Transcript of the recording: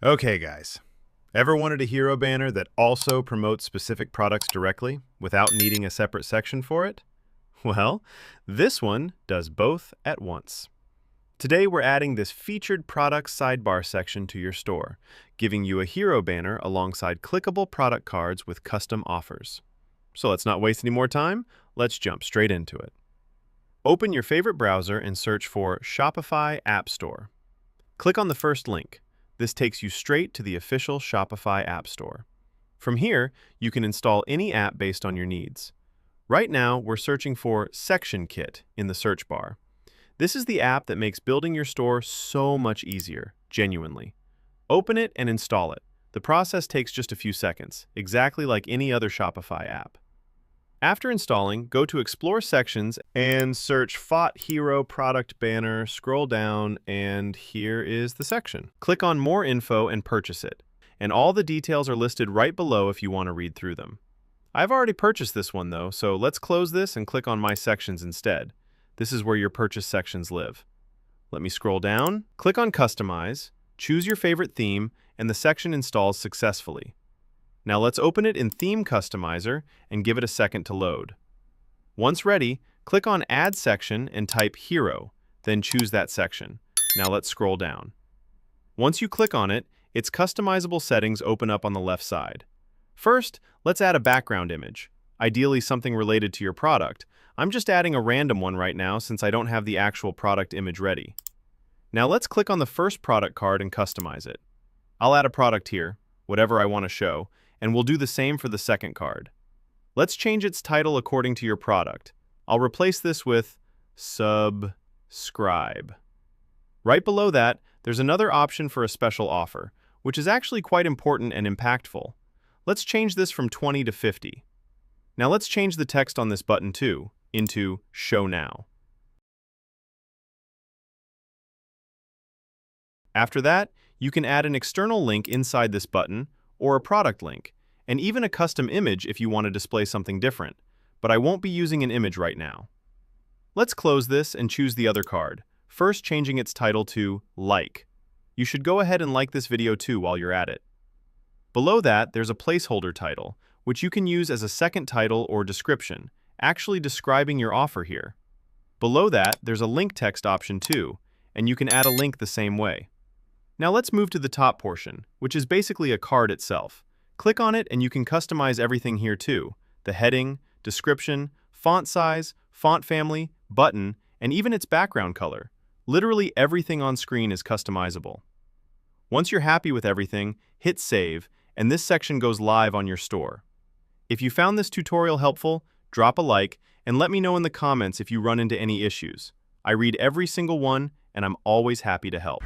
Okay, guys. Ever wanted a hero banner that also promotes specific products directly without needing a separate section for it? Well, this one does both at once. Today, we're adding this Featured Products Sidebar section to your store, giving you a hero banner alongside clickable product cards with custom offers. So let's not waste any more time. Let's jump straight into it. Open your favorite browser and search for Shopify App Store. Click on the first link. This takes you straight to the official Shopify App Store. From here, you can install any app based on your needs. Right now, we're searching for Section Kit in the search bar. This is the app that makes building your store so much easier, genuinely. Open it and install it. The process takes just a few seconds, exactly like any other Shopify app. After installing, go to Explore Sections and search Fought Hero Product Banner, scroll down, and here is the section. Click on More Info and purchase it. And all the details are listed right below if you want to read through them. I've already purchased this one though, so let's close this and click on My Sections instead. This is where your purchase sections live. Let me scroll down, click on Customize, choose your favorite theme, and the section installs successfully. Now let's open it in Theme Customizer and give it a second to load. Once ready, click on Add Section and type Hero, then choose that section. Now let's scroll down. Once you click on it, its customizable settings open up on the left side. First, let's add a background image, ideally something related to your product. I'm just adding a random one right now since I don't have the actual product image ready. Now let's click on the first product card and customize it. I'll add a product here, whatever I want to show, and we'll do the same for the second card. Let's change its title according to your product. I'll replace this with Subscribe. Right below that, there's another option for a special offer, which is actually quite important and impactful. Let's change this from 20 to 50. Now let's change the text on this button too, into Show Now. After that, you can add an external link inside this button, or a product link, and even a custom image if you want to display something different, but I won't be using an image right now. Let's close this and choose the other card, first changing its title to Like. You should go ahead and like this video too while you're at it. Below that, there's a placeholder title, which you can use as a second title or description, actually describing your offer here. Below that, there's a link text option too, and you can add a link the same way. Now let's move to the top portion, which is basically a card itself. Click on it and you can customize everything here too: the heading, description, font size, font family, button, and even its background color. Literally everything on screen is customizable. Once you're happy with everything, hit save, and this section goes live on your store. If you found this tutorial helpful, drop a like and let me know in the comments if you run into any issues. I read every single one and I'm always happy to help.